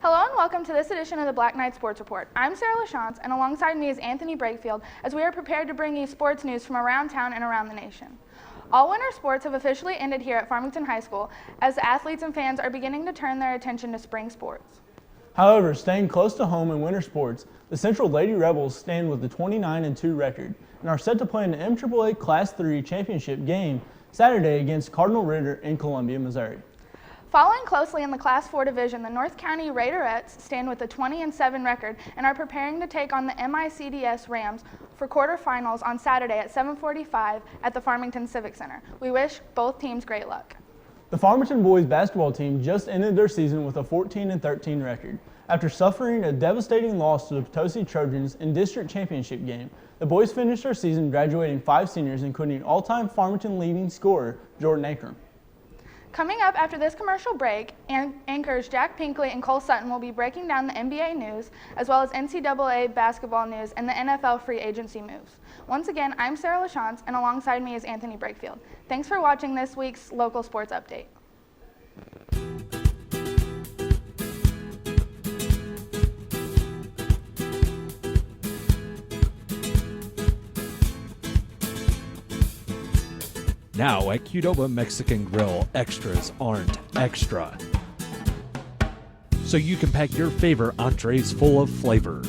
Hello and welcome to this edition of the Black Knight Sports Report. I'm Sarah LaChance, and alongside me is Anthony Brakefield as we are prepared to bring you sports news from around town and around the nation. All winter sports have officially ended here at Farmington High School as athletes and fans are beginning to turn their attention to spring sports. However, staying close to home in winter sports, the Central Lady Rebels stand with the 29-2 record and are set to play in the MAAA Class III championship game Saturday against Cardinal Ritter in Columbia, Missouri. Following closely in the Class 4 division, the North County Raiderettes stand with a 20-7 record and are preparing to take on the MICDS Rams for quarterfinals on Saturday at 7:45 at the Farmington Civic Center. We wish both teams great luck. The Farmington boys basketball team just ended their season with a 14-13 record. After suffering a devastating loss to the Potosi Trojans in district championship game, the boys finished their season graduating 5 seniors, including all-time Farmington leading scorer Jordan Akron. Coming up after this commercial break, anchors Jack Pinkley and Cole Sutton will be breaking down the NBA news, as well as NCAA basketball news and the NFL free agency moves. Once again, I'm Sarah LaChance, and alongside me is Anthony Brakefield. Thanks for watching this week's local sports update. Now at Qdoba Mexican Grill, extras aren't extra. So you can pack your favorite entrees full of flavor.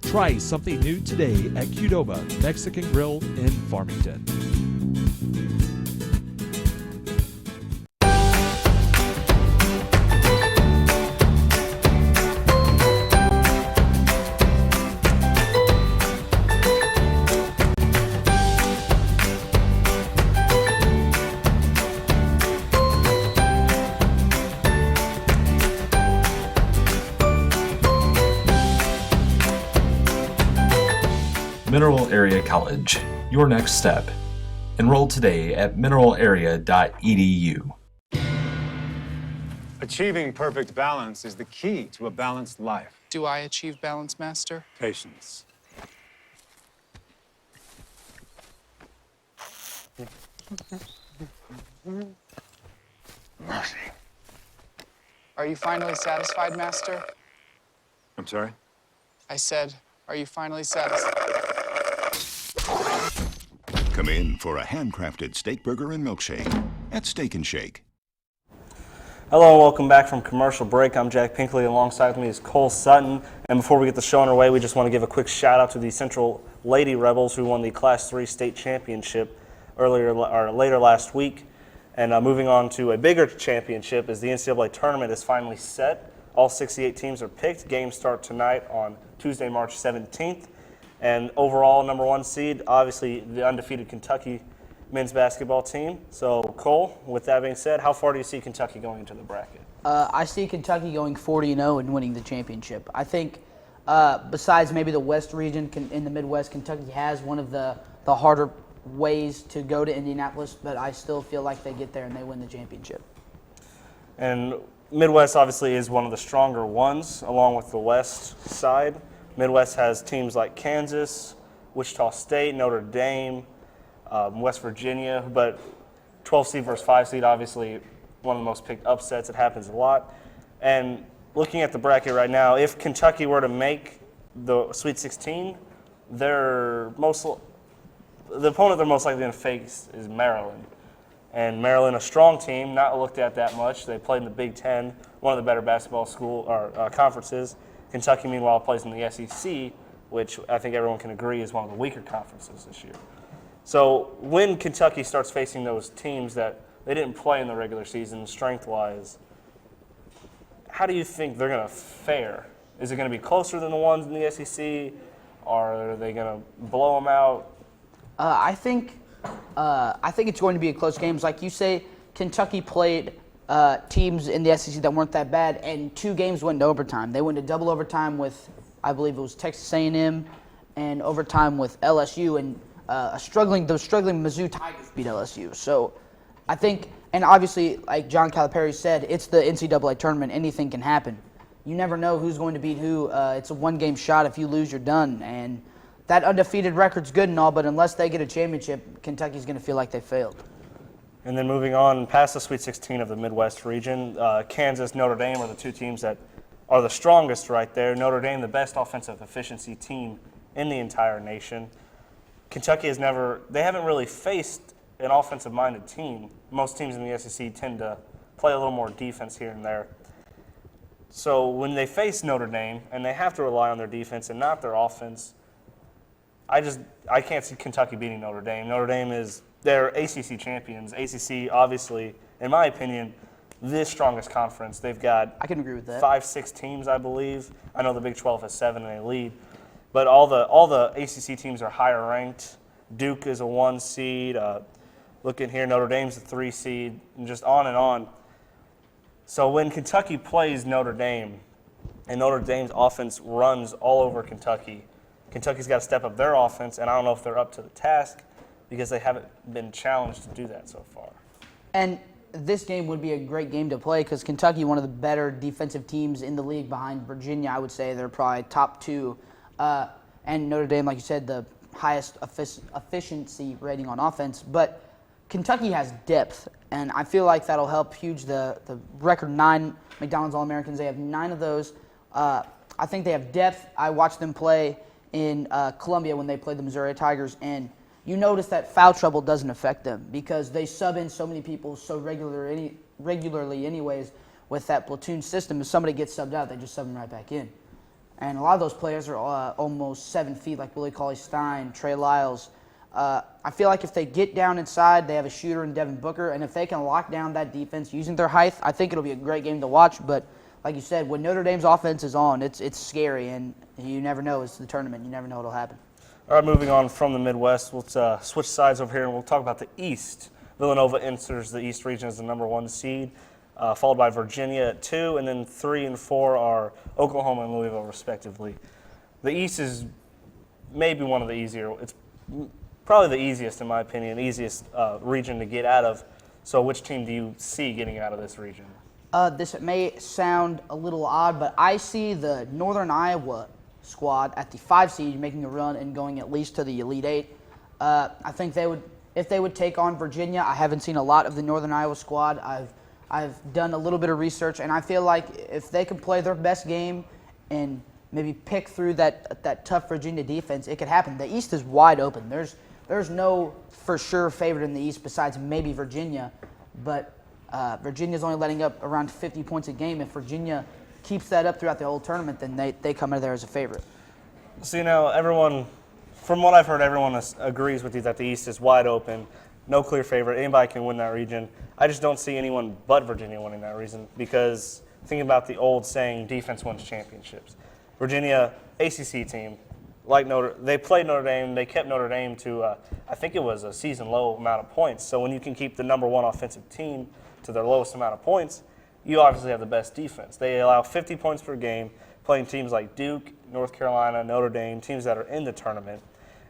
Try something new today at Qdoba Mexican Grill in Farmington. Mineral Area College, your next step. Enroll today at mineralarea.edu. Achieving perfect balance is the key to a balanced life. Do I achieve balance, Master? Patience. Mercy. Are you finally satisfied, Master? I'm sorry? I said, are you finally satisfied? Come in for a handcrafted steak burger and milkshake at Steak and Shake. Hello and welcome back from commercial break. I'm Jack Pinkley. Alongside me is Cole Sutton. And before we get the show underway, we just want to give a quick shout out to the Central Lady Rebels who won the Class 3 state championship later last week. And moving on to a bigger championship as the NCAA tournament is finally set. All 68 teams are picked. Games start tonight on Tuesday, March 17th. And overall, number 1 seed, obviously the undefeated Kentucky men's basketball team. So, Cole, with that being said, how far do you see Kentucky going into the bracket? I see Kentucky going 40-0 and winning the championship. I think besides maybe the West region in the Midwest, Kentucky has one of the harder ways to go to Indianapolis, but I still feel like they get there and they win the championship. And Midwest obviously is one of the stronger ones, along with the West side. Midwest has teams like Kansas, Wichita State, Notre Dame, West Virginia, but 12 seed versus 5 seed, obviously one of the most picked upsets. It happens a lot. And looking at the bracket right now, if Kentucky were to make the Sweet 16, the opponent they're most likely going to face is Maryland. And Maryland, a strong team, not looked at that much. They played in the Big Ten, one of the better basketball conferences. Kentucky, meanwhile, plays in the SEC, which I think everyone can agree is one of the weaker conferences this year. So when Kentucky starts facing those teams that they didn't play in the regular season, strength-wise, how do you think they're going to fare? Is it going to be closer than the ones in the SEC? Or are they going to blow them out? I think it's going to be a close game. Like you say, Kentucky played teams in the SEC that weren't that bad, and 2 games went to overtime. They went to double overtime with, I believe it was Texas A&M, and overtime with LSU, and the struggling Mizzou Tigers beat LSU. So I think, and obviously, like John Calipari said, it's the NCAA tournament. Anything can happen. You never know who's going to beat who. It's a one-game shot. If you lose, you're done. And that undefeated record's good and all, but unless they get a championship, Kentucky's going to feel like they failed. And then moving on past the Sweet 16 of the Midwest region, Kansas, Notre Dame are the two teams that are the strongest right there. Notre Dame, the best offensive efficiency team in the entire nation. Kentucky they haven't really faced an offensive-minded team. Most teams in the SEC tend to play a little more defense here and there. So when they face Notre Dame and they have to rely on their defense and not their offense, I can't see Kentucky beating Notre Dame. Notre Dame they're ACC champions. ACC, obviously, in my opinion, the strongest conference. They've got I can agree with that. 5-6 teams, I believe. I know the Big 12 has 7 and they lead. But all the ACC teams are higher ranked. Duke is a 1 seed. Looking here, Notre Dame's a 3 seed, and just on and on. So when Kentucky plays Notre Dame, and Notre Dame's offense runs all over Kentucky, Kentucky's got to step up their offense, and I don't know if they're up to the task because they haven't been challenged to do that so far. And this game would be a great game to play because Kentucky, one of the better defensive teams in the league behind Virginia, I would say they're probably top 2. And Notre Dame, like you said, the highest efficiency rating on offense. But Kentucky has depth, and I feel like that'll help huge. The record 9 McDonald's All-Americans, they have 9 of those. I think they have depth. I watched them play in Columbia when they played the Missouri Tigers, and you notice that foul trouble doesn't affect them because they sub in so many people so regularly anyways with that platoon system. If somebody gets subbed out, they just sub them right back in. And a lot of those players are almost 7 feet, like Willie Cauley-Stein, Trey Lyles. I feel like if they get down inside, they have a shooter in Devin Booker, and if they can lock down that defense using their height, I think it'll be a great game to watch. But like you said, when Notre Dame's offense is on, it's scary, and you never know. It's the tournament. You never know what'll happen. All right, moving on from the Midwest, we'll switch sides over here, and we'll talk about the East. Villanova enters the East region as the number 1 seed, followed by Virginia at 2, and then 3 and 4 are Oklahoma and Louisville, respectively. The East is maybe one of the easier. It's probably the easiest, in my opinion, easiest region to get out of. So which team do you see getting out of this region? This may sound a little odd, but I see the Northern Iowa squad at the 5 seed making a run and going at least to the Elite 8. I think if they would take on Virginia. I haven't seen a lot of the Northern Iowa squad. I've done a little bit of research, and I feel like if they can play their best game and maybe pick through that tough Virginia defense, it could happen. The East is wide open. There's no for sure favorite in the East besides maybe Virginia, but Virginia's only letting up around 50 points a game. If Virginia keeps that up throughout the whole tournament, then they come out of there as a favorite. So, everyone, from what I've heard, everyone agrees with you that the East is wide open, no clear favorite. Anybody can win that region. I just don't see anyone but Virginia winning that region because thinking about the old saying, defense wins championships. Virginia, ACC team, they played Notre Dame. They kept Notre Dame to, I think it was a season low amount of points. So when you can keep the number 1 offensive team to their lowest amount of points, you obviously have the best defense. They allow 50 points per game, playing teams like Duke, North Carolina, Notre Dame, teams that are in the tournament.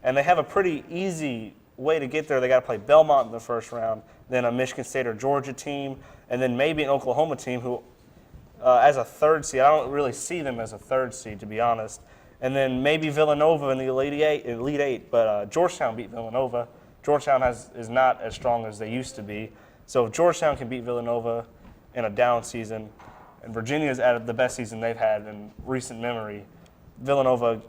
And they have a pretty easy way to get there. They got to play Belmont in the first round, then a Michigan State or Georgia team, and then maybe an Oklahoma team who, as a 3rd seed, I don't really see them as a 3rd seed, to be honest. And then maybe Villanova in the Elite Eight, but Georgetown beat Villanova. Georgetown is not as strong as they used to be. So if Georgetown can beat Villanova in a down season, and Virginia's at the best season they've had in recent memory, Virginia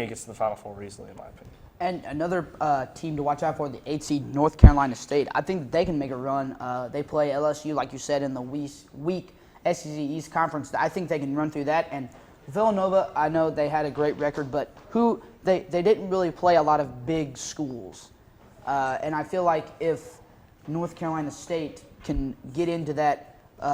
gets to the Final Four easily, in my opinion. And another team to watch out for, the 8 seed North Carolina State. I think they can make a run. They play LSU, like you said, in the weak SEC East Conference. I think they can run through that. And Villanova, I know they had a great record, but they didn't really play a lot of big schools. And I feel like if North Carolina State can get into that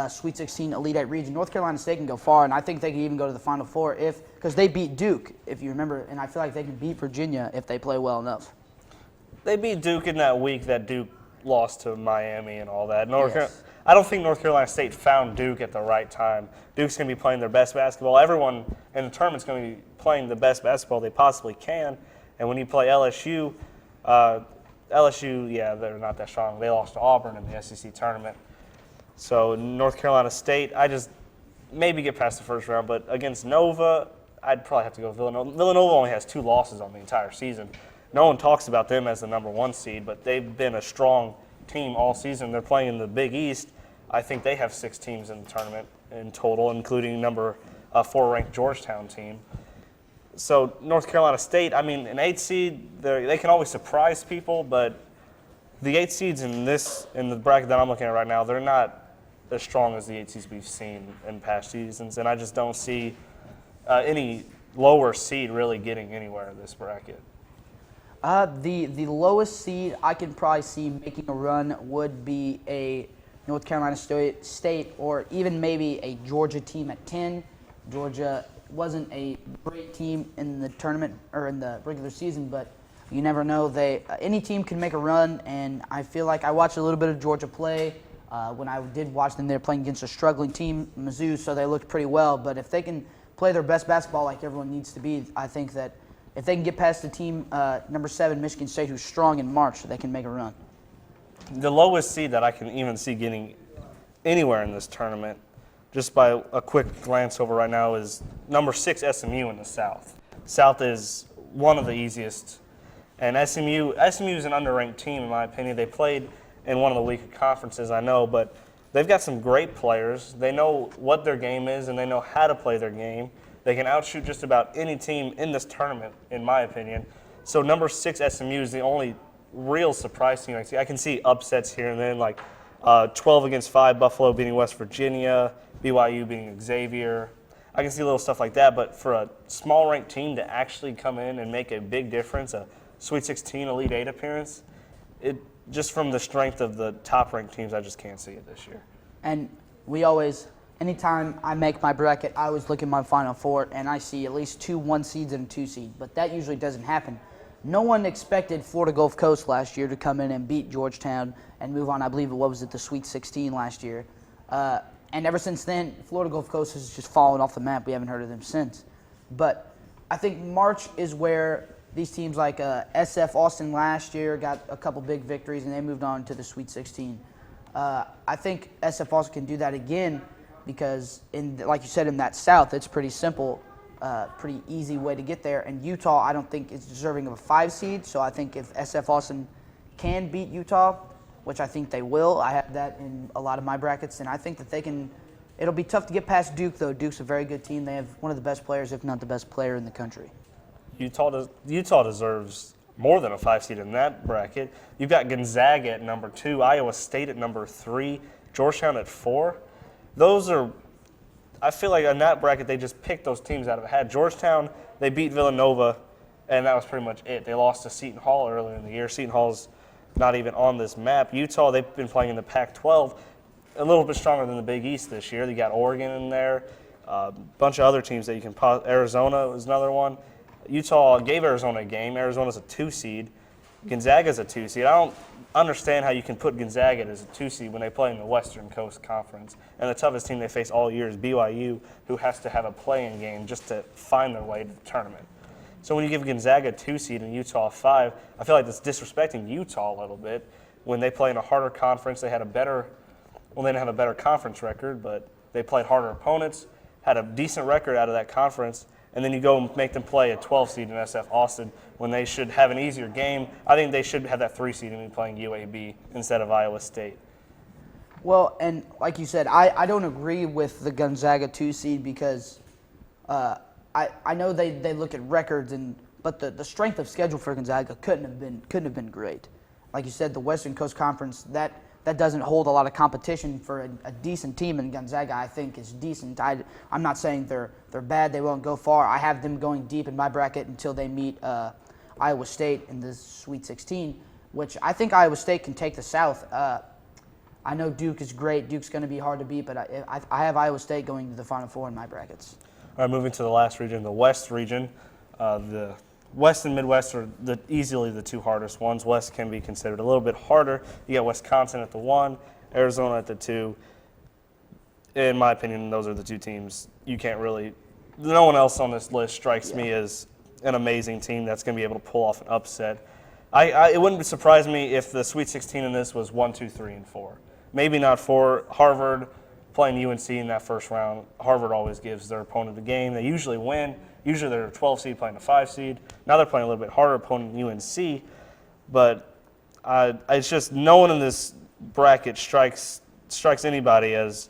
Sweet 16 Elite 8 region, North Carolina State can go far, and I think they can even go to the Final Four because they beat Duke, if you remember, and I feel like they can beat Virginia if they play well enough. They beat Duke in that week that Duke lost to Miami and all that. Yes. I don't think North Carolina State found Duke at the right time. Duke's going to be playing their best basketball. Everyone in the tournament's going to be playing the best basketball they possibly can, and when you play LSU, yeah, they're not that strong. They lost to Auburn in the SEC tournament. So North Carolina State, I just maybe get past the first round, but against Nova, I'd probably have to go Villanova. Villanova only has 2 losses on the entire season. No one talks about them as the number 1 seed, but they've been a strong team all season. They're playing in the Big East. I think they have 6 teams in the tournament in total, including number 4 ranked Georgetown team. So North Carolina State, I mean, an 8 seed, they can always surprise people, but the 8 seeds in the bracket that I'm looking at right now, they're not as strong as the 8 seeds we've seen in past seasons, and I just don't see any lower seed really getting anywhere in this bracket. The lowest seed I can probably see making a run would be a North Carolina State or even maybe a Georgia team at 10. Georgia wasn't a great team in the tournament or in the regular season, but you never know. Any team can make a run, and I feel like I watched a little bit of Georgia play. When I did watch them, they were playing against a struggling team, Mizzou, so they looked pretty well. But if they can play their best basketball like everyone needs to be, I think that if they can get past the team, number 7, Michigan State, who's strong in March, they can make a run. The lowest seed that I can even see getting anywhere in this tournament, just by a quick glance over right now, is number 6 SMU in the South. South is one of the easiest, and SMU is an underranked team in my opinion. They played in one of the weaker conferences, I know, but they've got some great players. They know what their game is, and they know how to play their game. They can outshoot just about any team in this tournament, in my opinion. So number 6 SMU is the only real surprise team I see. I can see upsets here and then, like 12-5 Buffalo beating West Virginia, BYU beating Xavier. I can see little stuff like that, but for a small-ranked team to actually come in and make a big difference, a Sweet 16, Elite 8 appearance, just from the strength of the top-ranked teams, I just can't see it this year. And anytime I make my bracket, I always look at my Final Four, and I see at least 2 1 seeds and a 2 seed, but that usually doesn't happen. No one expected Florida Gulf Coast last year to come in and beat Georgetown and move on. I believe the Sweet 16 last year. And ever since then, Florida Gulf Coast has just fallen off the map. We haven't heard of them since. But I think March is where these teams like SF Austin last year got a couple big victories, and they moved on to the Sweet 16. I think SF Austin can do that again because, like you said, in that South, it's pretty simple. Pretty easy way to get there. And Utah, I don't think is deserving of a 5 seed. So I think if SF Austin can beat Utah, which I think they will, I have that in a lot of my brackets, and I think that they can. It'll be tough to get past Duke, though. Duke's a very good team. They have one of the best players, if not the best player in the country. Utah deserves more than a 5 seed in that bracket. You've got Gonzaga at number 2, Iowa State at number 3, Georgetown at 4. I feel like in that bracket, they just picked those teams out of a hat. Georgetown, they beat Villanova, and that was pretty much it. They lost to Seton Hall earlier in the year. Seton Hall's not even on this map. Utah, they've been playing in the Pac-12, a little bit stronger than the Big East this year. They got Oregon in there, a bunch of other teams that you can – Arizona was another one. Utah gave Arizona a game. Arizona's a 2 seed. Gonzaga's a 2 seed. I don't understand how you can put Gonzaga as a 2 seed when they play in the Western Coast Conference. And the toughest team they face all year is BYU, who has to have a play-in game just to find their way to the tournament. So when you give Gonzaga a 2 seed and Utah a 5, I feel like that's disrespecting Utah a little bit. When they play in a harder conference, they didn't have a better conference record, but they played harder opponents, had a decent record out of that conference, and then you go and make them play a 12 seed in SF Austin when they should have an easier game. I think they should have that 3 seed and be playing UAB instead of Iowa State. Well, and like you said, I don't agree with the Gonzaga 2 seed because I know they look at records, but the strength of schedule for Gonzaga couldn't have been great. Like you said, the Western Coast Conference, that doesn't hold a lot of competition for a decent team, and Gonzaga, I think, is decent. I'm not saying they're bad, they won't go far. I have them going deep in my bracket until they meet Iowa State in the Sweet 16, which I think Iowa State can take the South. I know Duke is great. Duke's going to be hard to beat, but I have Iowa State going to the Final Four in my brackets. All right, moving to the last region, the West region. The West and Midwest are easily the 2 hardest ones. West can be considered a little bit harder. You got Wisconsin at the 1, Arizona at the 2. In my opinion, those are the 2 teams you can't really – no one else on this list strikes me as an amazing team that's going to be able to pull off an upset. It wouldn't surprise me if the Sweet 16 in this was 1, 2, 3, and 4. Maybe not 4. Harvard playing UNC in that first round. Harvard always gives their opponent a game. They usually win. Usually they're a 12 seed playing a 5 seed. Now they're playing a little bit harder opponent, UNC. But it's just no one in this bracket strikes anybody as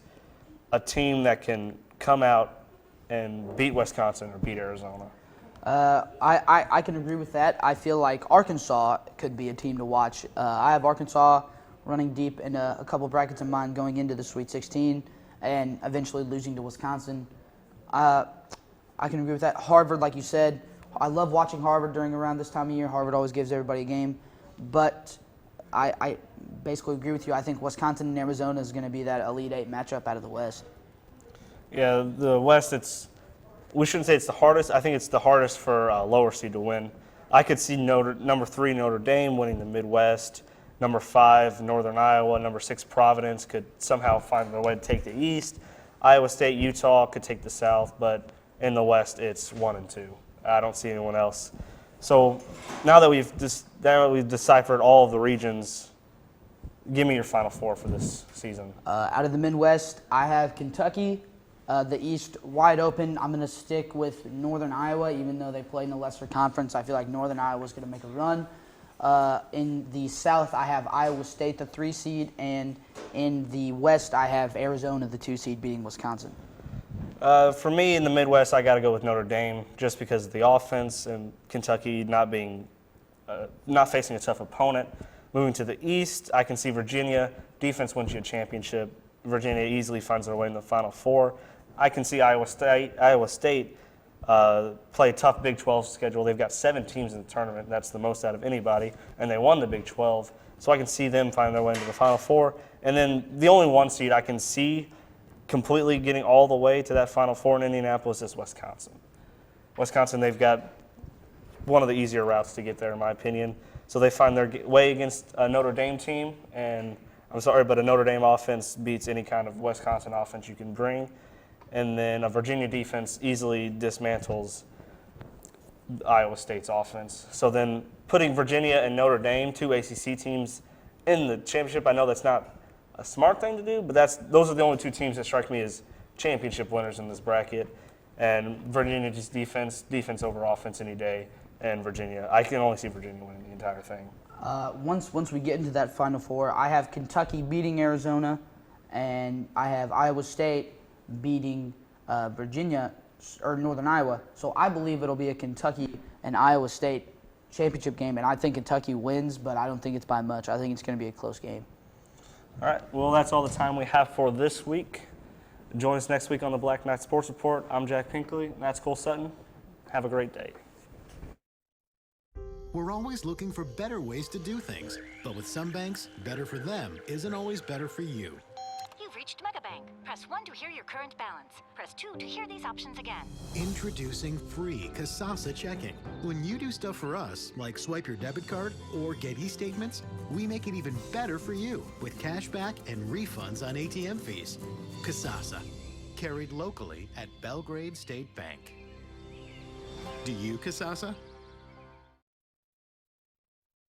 a team that can come out and beat Wisconsin or beat Arizona. I can agree with that. I feel like Arkansas could be a team to watch. I have Arkansas running deep in a couple brackets of mine going into the Sweet 16 and eventually losing to Wisconsin. I can agree with that. Harvard, like you said, I love watching Harvard during around this time of year. Harvard always gives everybody a game. But I basically agree with you. I think Wisconsin and Arizona is going to be that Elite Eight matchup out of the West. Yeah, the West, we shouldn't say it's the hardest. I think it's the hardest for lower seed to win. I could see number 3 Notre Dame winning the Midwest. Number 5 Northern Iowa. Number 6 Providence could somehow find their way to take the East. Iowa State, Utah could take the South, but in the West it's 1 and 2. I don't see anyone else. So now that we've deciphered all of the regions, give me your Final Four for this season. Out of the Midwest, I have Kentucky. The East wide open. I'm going to stick with Northern Iowa, even though they play in the lesser conference. I feel like Northern Iowa is going to make a run. In the South, I have Iowa State, the 3 seed, and in the West, I have Arizona, the 2 seed, beating Wisconsin. For me, in the Midwest, I got to go with Notre Dame just because of the offense and Kentucky not facing a tough opponent. Moving to the East, I can see Virginia. Defense wins you a championship. Virginia easily finds their way in the Final Four. I can see Iowa State play a tough Big 12 schedule. They've got 7 teams in the tournament. That's the most out of anybody, and they won the Big 12. So I can see them find their way into the Final Four. And then the only 1 seed I can see completely getting all the way to that Final Four in Indianapolis is Wisconsin. Wisconsin, they've got one of the easier routes to get there, in my opinion. So they find their way against a Notre Dame team, and I'm sorry, but a Notre Dame offense beats any kind of Wisconsin offense you can bring. And then a Virginia defense easily dismantles Iowa State's offense. So then putting Virginia and Notre Dame, 2 ACC teams, in the championship, I know that's not a smart thing to do, but those are the only 2 teams that strike me as championship winners in this bracket. And Virginia's defense over offense any day, and Virginia. I can only see Virginia winning the entire thing. Once we get into that Final Four, I have Kentucky beating Arizona, and I have Iowa State beating Virginia or Northern Iowa. So I believe it'll be a Kentucky and Iowa State championship game, and I think Kentucky wins, but I don't think it's by much. I think it's going to be a close game. All right, well, that's all the time we have for this week. Join us next week on the Black Knight Sports Report. I'm Jack Pinkley, and that's Cole Sutton. Have a great day. We're always looking for better ways to do things, but with some banks, better for them isn't always better for you. You've reached Megabank. Press 1 to hear your current balance. Press 2 to hear these options again. Introducing free Kasasa checking. When you do stuff for us, like swipe your debit card or get e-statements, we make it even better for you with cash back and refunds on ATM fees. Kasasa, carried locally at Belgrade State Bank. Do you, Kasasa?